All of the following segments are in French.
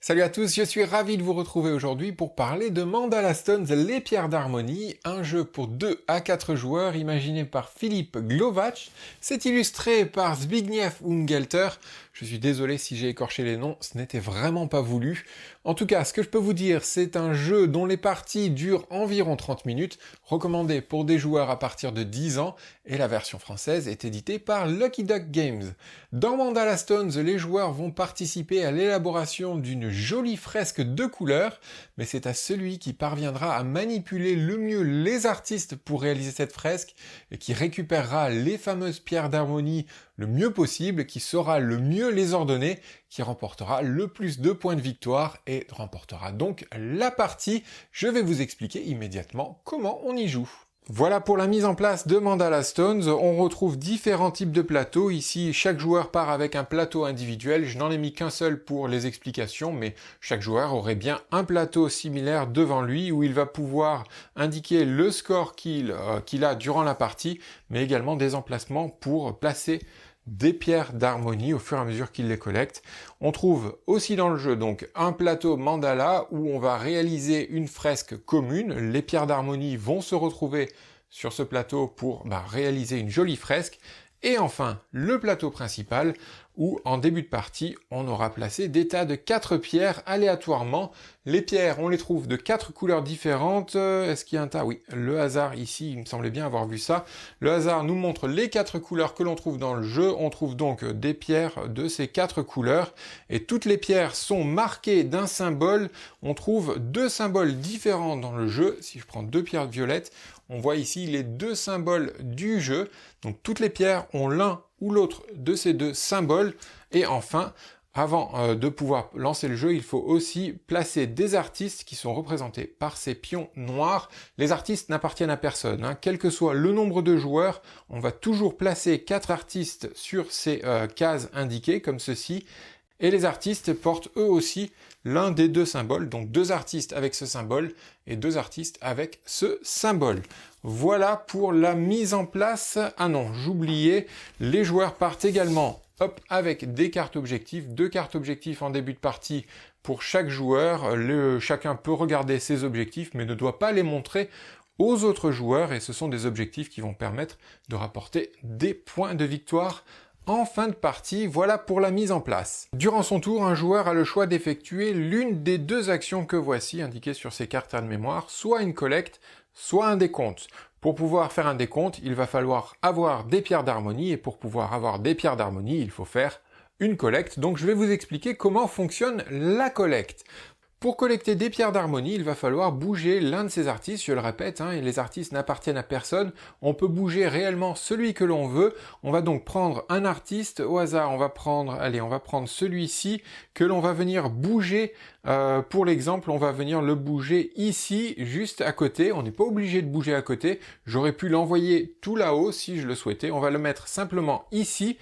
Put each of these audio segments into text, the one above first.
Salut à tous, je suis ravi de vous retrouver aujourd'hui pour parler de Mandala Stones, les pierres d'harmonie, un jeu pour 2 à 4 joueurs imaginé par Philippe Glowacz. C'est illustré par Zbigniew Ungelter. Je suis désolé si j'ai écorché les noms, ce n'était vraiment pas voulu. En tout cas, ce que je peux vous dire, c'est un jeu dont les parties durent environ 30 minutes, recommandé pour des joueurs à partir de 10 ans, et la version française est éditée par Lucky Duck Games. Dans Mandala Stones, les joueurs vont participer à l'élaboration d'une jolie fresque de couleurs, mais c'est à celui qui parviendra à manipuler le mieux les artistes pour réaliser cette fresque, et qui récupérera les fameuses pierres d'harmonie le mieux possible, qui saura le mieux les ordonner, qui remportera le plus de points de victoire et remportera donc la partie. Je vais vous expliquer immédiatement comment on y joue. Voilà pour la mise en place de Mandala Stones. On retrouve différents types de plateaux. Ici, chaque joueur part avec un plateau individuel. Je n'en ai mis qu'un seul pour les explications, mais chaque joueur aurait bien un plateau similaire devant lui où il va pouvoir indiquer le score qu'il a durant la partie, mais également des emplacements pour placer des pierres d'harmonie au fur et à mesure qu'il les collecte. On trouve aussi dans le jeu donc un plateau mandala où on va réaliser une fresque commune. Les pierres d'harmonie vont se retrouver sur ce plateau pour réaliser une jolie fresque. Et enfin, le plateau principal, où en début de partie, on aura placé des tas de 4 pierres aléatoirement. Les pierres, on les trouve de 4 couleurs différentes. Est-ce qu'il y a un tas? Oui, le hasard ici, il me semblait bien avoir vu ça. Le hasard nous montre les 4 couleurs que l'on trouve dans le jeu. On trouve donc des pierres de ces 4 couleurs. Et toutes les pierres sont marquées d'un symbole. On trouve 2 symboles différents dans le jeu. Si je prends 2 pierres violettes, on voit ici les 2 symboles du jeu. Donc toutes les pierres ont l'un ou l'autre de ces 2 symboles. Et enfin, avant de pouvoir lancer le jeu, il faut aussi placer des artistes qui sont représentés par ces pions noirs. Les artistes n'appartiennent à personne, hein. Quel que soit le nombre de joueurs, on va toujours placer 4 artistes sur ces cases indiquées, comme ceci. Et les artistes portent eux aussi l'un des 2 symboles, donc 2 artistes avec ce symbole et 2 artistes avec ce symbole. Voilà pour la mise en place. Ah non, j'oubliais, les joueurs partent également avec des cartes objectifs, 2 cartes objectifs en début de partie pour chaque joueur. Chacun peut regarder ses objectifs mais ne doit pas les montrer aux autres joueurs, et ce sont des objectifs qui vont permettre de rapporter des points de victoire en fin de partie. Voilà pour la mise en place. Durant son tour, un joueur a le choix d'effectuer l'une des 2 actions que voici indiquées sur ces cartes de mémoire, soit une collecte, soit un décompte. Pour pouvoir faire un décompte, il va falloir avoir des pierres d'harmonie, et pour pouvoir avoir des pierres d'harmonie, il faut faire une collecte. Donc je vais vous expliquer comment fonctionne la collecte. Pour collecter des pierres d'harmonie, il va falloir bouger l'un de ces artistes, je le répète, et les artistes n'appartiennent à personne, on peut bouger réellement celui que l'on veut. On va donc prendre un artiste au hasard, on va prendre celui-ci, que l'on va venir bouger, pour l'exemple, on va venir le bouger ici, juste à côté. On n'est pas obligé de bouger à côté, j'aurais pu l'envoyer tout là-haut si je le souhaitais. On va le mettre simplement ici,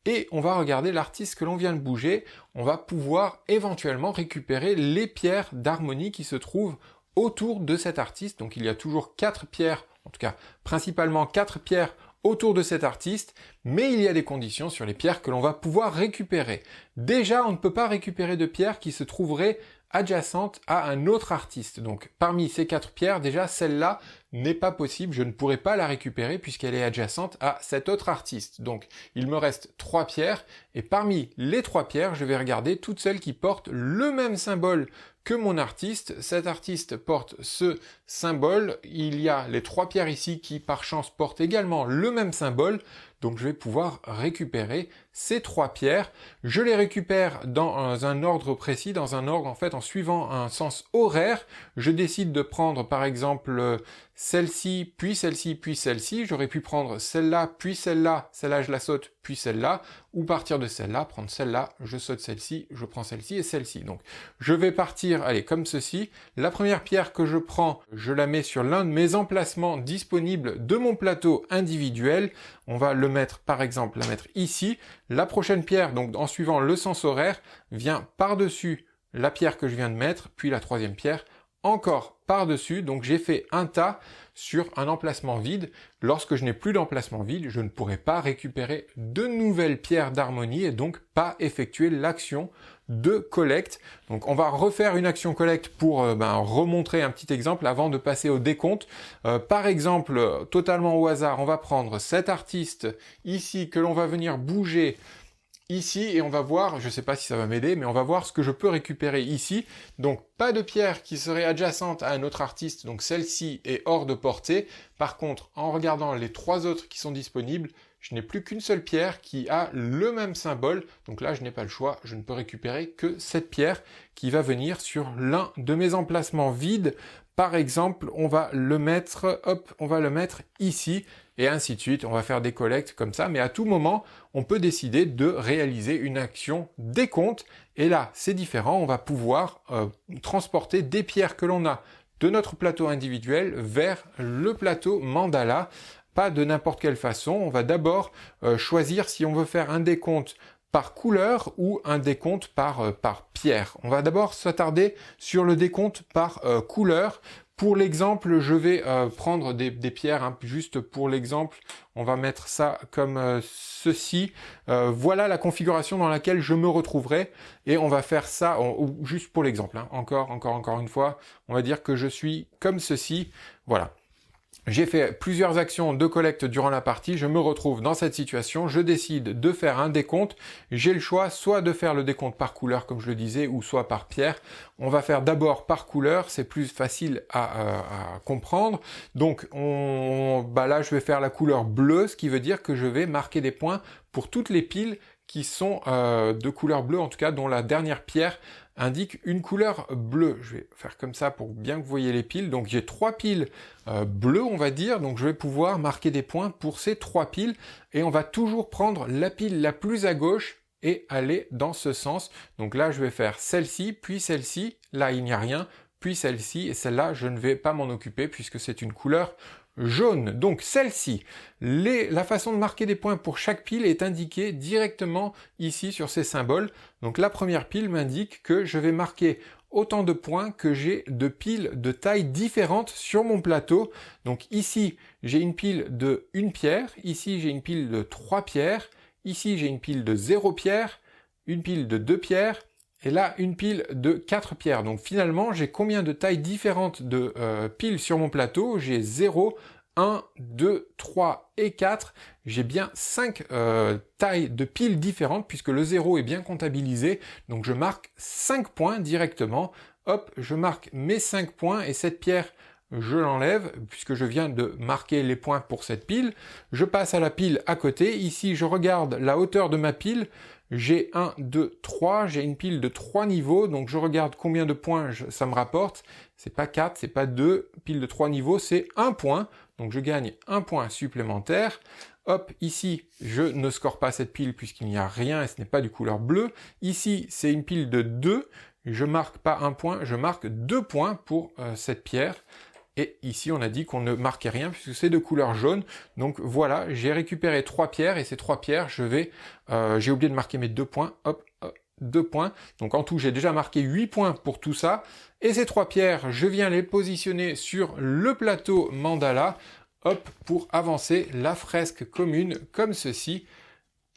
et on va regarder l'artiste que l'on vient de bouger. On va pouvoir éventuellement récupérer les pierres d'harmonie qui se trouvent autour de cet artiste. Donc il y a toujours 4 pierres, en tout cas principalement 4 pierres autour de cet artiste, mais il y a des conditions sur les pierres que l'on va pouvoir récupérer. Déjà, on ne peut pas récupérer de pierres qui se trouveraient adjacentes à un autre artiste. Donc parmi ces 4 pierres, déjà celle-là n'est pas possible, je ne pourrai pas la récupérer puisqu'elle est adjacente à cet autre artiste. Donc il me reste 3 pierres, et parmi les 3 pierres, je vais regarder toutes celles qui portent le même symbole que mon artiste. Cet artiste porte ce symbole, il y a les 3 pierres ici qui par chance portent également le même symbole, donc je vais pouvoir récupérer ces 3 pierres. Je les récupère dans un ordre précis, dans un ordre en fait en suivant un sens horaire. Je décide de prendre par exemple celle-ci, puis celle-ci, puis celle-ci. J'aurais pu prendre celle-là, puis celle-là je la saute, puis celle-là, ou partir de celle-là, prendre celle-là, je saute celle-ci, je prends celle-ci et celle-ci. Donc je vais partir, comme ceci. La première pierre que je prends, je la mets sur l'un de mes emplacements disponibles de mon plateau individuel. On va le mettre, par exemple, la mettre ici. La prochaine pierre, donc en suivant le sens horaire, vient par-dessus la pierre que je viens de mettre, puis la troisième pierre encore par-dessus. Donc j'ai fait un tas sur un emplacement vide. Lorsque je n'ai plus d'emplacement vide, je ne pourrai pas récupérer de nouvelles pierres d'harmonie et donc pas effectuer l'action de collecte. Donc on va refaire une action collecte pour remontrer un petit exemple avant de passer au décompte. Par exemple, totalement au hasard, on va prendre cet artiste ici que l'on va venir bouger ici et on va voir, je ne sais pas si ça va m'aider, mais on va voir ce que je peux récupérer ici. Donc pas de pierre qui serait adjacente à un autre artiste, donc celle-ci est hors de portée. Par contre, en regardant les 3 autres qui sont disponibles, je n'ai plus qu'une seule pierre qui a le même symbole. Donc là, je n'ai pas le choix, je ne peux récupérer que cette pierre qui va venir sur l'un de mes emplacements vides. Par exemple, on va le mettre ici, et ainsi de suite. On va faire des collectes comme ça, mais à tout moment, on peut décider de réaliser une action décompte. Et là, c'est différent, on va pouvoir transporter des pierres que l'on a de notre plateau individuel vers le plateau mandala. Pas de n'importe quelle façon, on va d'abord choisir si on veut faire un décompte par couleur ou un décompte par pierre. On va d'abord s'attarder sur le décompte par couleur. Pour l'exemple, je vais prendre des pierres, hein, juste pour l'exemple, on va mettre ça comme ceci. Voilà la configuration dans laquelle je me retrouverai et on va faire ça, juste pour l'exemple, hein, encore une fois, on va dire que je suis comme ceci, voilà. J'ai fait plusieurs actions de collecte durant la partie, je me retrouve dans cette situation, je décide de faire un décompte, j'ai le choix soit de faire le décompte par couleur comme je le disais, ou soit par pierre. On va faire d'abord par couleur, c'est plus facile à comprendre. Donc là je vais faire la couleur bleue, ce qui veut dire que je vais marquer des points pour toutes les piles qui sont de couleur bleue, en tout cas dont la dernière pierre indique une couleur bleue. Je vais faire comme ça pour bien que vous voyez les piles. Donc j'ai 3 piles bleues, on va dire, donc je vais pouvoir marquer des points pour ces 3 piles, et on va toujours prendre la pile la plus à gauche et aller dans ce sens. Donc là je vais faire celle-ci, puis celle-ci, là il n'y a rien, puis celle-ci, et celle-là je ne vais pas m'en occuper puisque c'est une couleur jaune. Donc celle-ci, la façon de marquer des points pour chaque pile est indiquée directement ici sur ces symboles. Donc la première pile m'indique que je vais marquer autant de points que j'ai de piles de tailles différentes sur mon plateau. Donc ici j'ai une pile de 1 pierre, ici j'ai une pile de 3 pierres, ici j'ai une pile de 0 pierre, une pile de 2 pierres, et là, une pile de 4 pierres. Donc finalement, j'ai combien de tailles différentes de piles sur mon plateau? J'ai 0, 1, 2, 3 et 4. J'ai bien 5 tailles de piles différentes puisque le 0 est bien comptabilisé. Donc je marque 5 points directement. Hop, je marque mes 5 points et cette pierre, je l'enlève puisque je viens de marquer les points pour cette pile. Je passe à la pile à côté. Ici, je regarde la hauteur de ma pile. J'ai 1, 2, 3, j'ai une pile de 3 niveaux, donc je regarde combien de points ça me rapporte. C'est pas 4, c'est pas 2, pile de 3 niveaux, c'est 1 point. Donc je gagne 1 point supplémentaire. Hop, ici, je ne score pas cette pile puisqu'il n'y a rien et ce n'est pas du couleur bleue. Ici, c'est une pile de 2. Je marque pas 1 point, je marque 2 points pour cette pierre. Et ici, on a dit qu'on ne marquait rien puisque c'est de couleur jaune. Donc voilà, j'ai récupéré 3 pierres et ces 3 pierres, j'ai oublié de marquer mes 2 points. Hop, 2 points. Donc en tout, j'ai déjà marqué 8 points pour tout ça. Et ces 3 pierres, je viens les positionner sur le plateau mandala. Hop, pour avancer la fresque commune comme ceci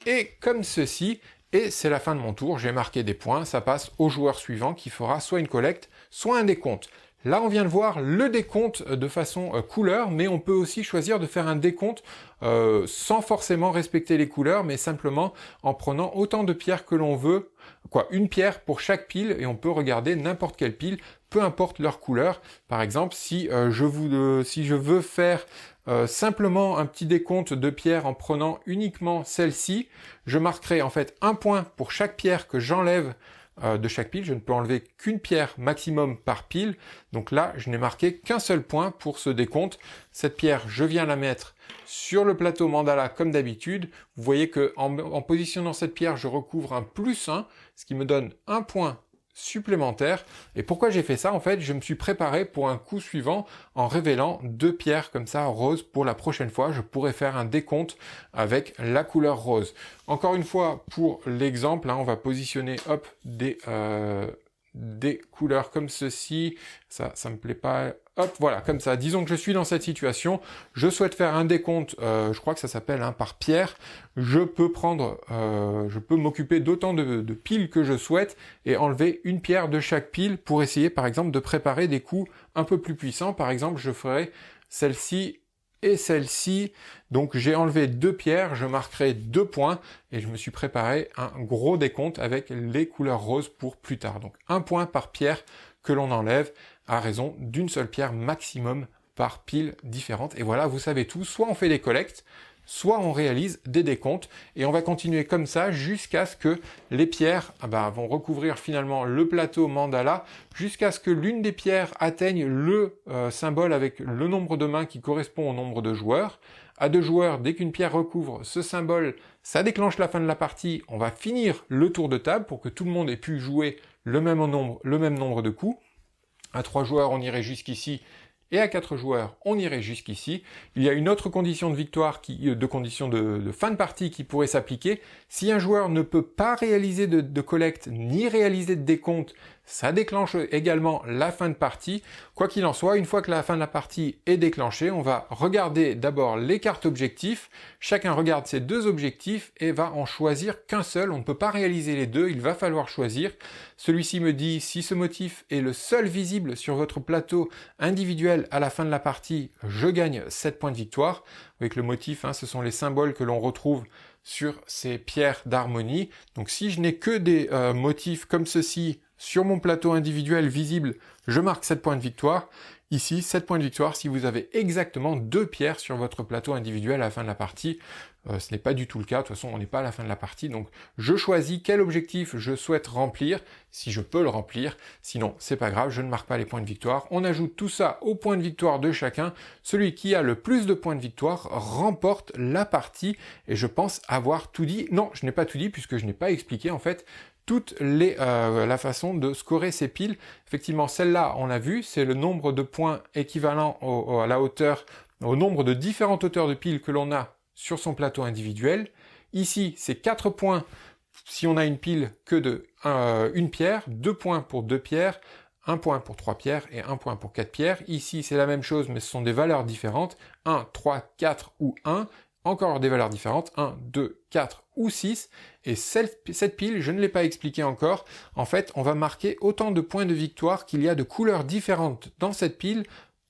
et comme ceci. Et c'est la fin de mon tour, j'ai marqué des points, ça passe au joueur suivant qui fera soit une collecte, soit un décompte. Là, on vient de voir le décompte de façon couleur, mais on peut aussi choisir de faire un décompte sans forcément respecter les couleurs, mais simplement en prenant autant de pierres que l'on veut, une pierre pour chaque pile, et on peut regarder n'importe quelle pile, peu importe leur couleur. Par exemple, si je veux faire simplement un petit décompte de pierres en prenant uniquement celle-ci, je marquerai en fait 1 point pour chaque pierre que j'enlève de chaque pile. Je ne peux enlever qu'une pierre maximum par pile. Donc là, je n'ai marqué qu'un seul point pour ce décompte. Cette pierre, je viens la mettre sur le plateau mandala comme d'habitude. Vous voyez que en positionnant cette pierre, je recouvre un +1, ce qui me donne 1 point supplémentaire. Et pourquoi j'ai fait ça? En fait, je me suis préparé pour un coup suivant en révélant 2 pierres comme ça roses. Pour la prochaine fois, je pourrais faire un décompte avec la couleur rose. Encore une fois, pour l'exemple, on va positionner des des couleurs comme ceci. Ça me plaît pas. Hop, voilà, comme ça. Disons que je suis dans cette situation. Je souhaite faire un décompte, je crois que ça s'appelle par pierre. Je peux m'occuper d'autant de piles que je souhaite et enlever une pierre de chaque pile pour essayer, par exemple, de préparer des coups un peu plus puissants. Par exemple, je ferai celle-ci et celle-ci. Donc j'ai enlevé 2 pierres, je marquerai 2 points et je me suis préparé un gros décompte avec les couleurs roses pour plus tard. Donc 1 point par pierre que l'on enlève à raison d'une seule pierre maximum par pile différente. Et voilà, vous savez tout, soit on fait des collectes, soit on réalise des décomptes, et on va continuer comme ça jusqu'à ce que les pierres vont recouvrir finalement le plateau mandala, jusqu'à ce que l'une des pierres atteigne le symbole avec le nombre de mains qui correspond au nombre de joueurs. À 2 joueurs, dès qu'une pierre recouvre ce symbole, ça déclenche la fin de la partie, on va finir le tour de table pour que tout le monde ait pu jouer le même nombre de coups. À 3 joueurs, on irait jusqu'ici, et à 4 joueurs, on irait jusqu'ici. Il y a une autre condition de victoire, condition de fin de partie qui pourrait s'appliquer. Si un joueur ne peut pas réaliser de collecte, ni réaliser de décompte, ça déclenche également la fin de partie. Quoi qu'il en soit, une fois que la fin de la partie est déclenchée, on va regarder d'abord les cartes objectifs. Chacun regarde ses 2 objectifs et va en choisir qu'un seul. On ne peut pas réaliser les 2, il va falloir choisir. Celui-ci me dit si ce motif est le seul visible sur votre plateau individuel à la fin de la partie, je gagne 7 points de victoire. Avec le motif, ce sont les symboles que l'on retrouve sur ces pierres d'harmonie. Donc si je n'ai que des motifs comme ceci sur mon plateau individuel visible, je marque 7 points de victoire. Ici, 7 points de victoire si vous avez exactement 2 pierres sur votre plateau individuel à la fin de la partie. Ce n'est pas du tout le cas, de toute façon on n'est pas à la fin de la partie, donc je choisis quel objectif je souhaite remplir, si je peux le remplir, sinon c'est pas grave, je ne marque pas les points de victoire. On ajoute tout ça aux points de victoire de chacun. Celui qui a le plus de points de victoire remporte la partie, et je pense avoir tout dit. Non, je n'ai pas tout dit puisque je n'ai pas expliqué en fait la façon de scorer ces piles. Effectivement, celle-là, on a vu, c'est le nombre de points équivalent à la hauteur, au nombre de différentes hauteurs de piles que l'on a sur son plateau individuel. Ici, c'est 4 points si on a une pile que de une pierre, 2 points pour 2 pierres, 1 point pour 3 pierres et 1 point pour 4 pierres. Ici, c'est la même chose, mais ce sont des valeurs différentes. 1, 3, 4 ou 1. Encore des valeurs différentes, 1, 2, 4 ou 6, et cette pile, je ne l'ai pas expliqué encore, en fait, on va marquer autant de points de victoire qu'il y a de couleurs différentes dans cette pile,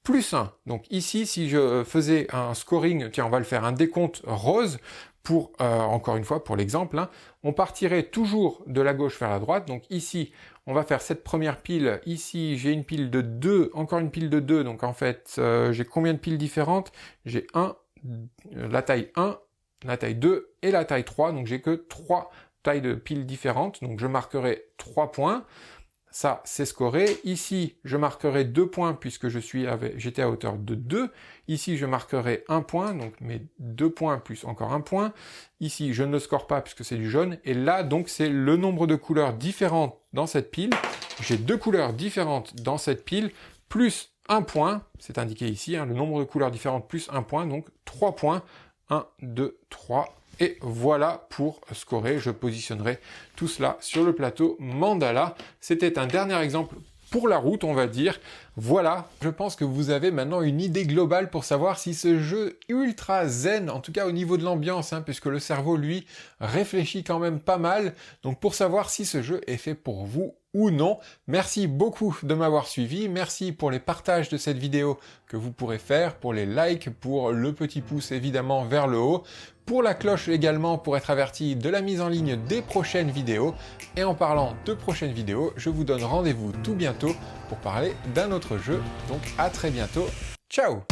plus 1. Donc ici, si je faisais un scoring, tiens, on va le faire, un décompte rose, pour, encore une fois, pour l'exemple, on partirait toujours de la gauche vers la droite, donc ici, on va faire cette première pile, ici, j'ai une pile de 2, encore une pile de 2, donc en fait, j'ai combien de piles différentes? J'ai la taille 1, la taille 2 et la taille 3, donc j'ai que 3 tailles de piles différentes, donc je marquerai 3 points, ça c'est scoré. Ici je marquerai 2 points puisque j'étais à hauteur de 2, ici je marquerai 1 point, donc mes 2 points plus encore 1 point, ici je ne le score pas puisque c'est du jaune, et là donc c'est le nombre de couleurs différentes dans cette pile, j'ai 2 couleurs différentes dans cette pile, plus 1 point, c'est indiqué ici, le nombre de couleurs différentes plus 1 point, donc 3 points, 1, 2, 3, et voilà pour scorer, je positionnerai tout cela sur le plateau mandala. C'était un dernier exemple pour la route, on va dire. Voilà, je pense que vous avez maintenant une idée globale pour savoir si ce jeu ultra zen, en tout cas au niveau de l'ambiance, puisque le cerveau, lui, réfléchit quand même pas mal, donc pour savoir si ce jeu est fait pour vous ou non. Merci beaucoup de m'avoir suivi, merci pour les partages de cette vidéo que vous pourrez faire, pour les likes, pour le petit pouce évidemment vers le haut, pour la cloche également pour être averti de la mise en ligne des prochaines vidéos. Et en parlant de prochaines vidéos, je vous donne rendez-vous tout bientôt pour parler d'un autre jeu. Donc à très bientôt, ciao!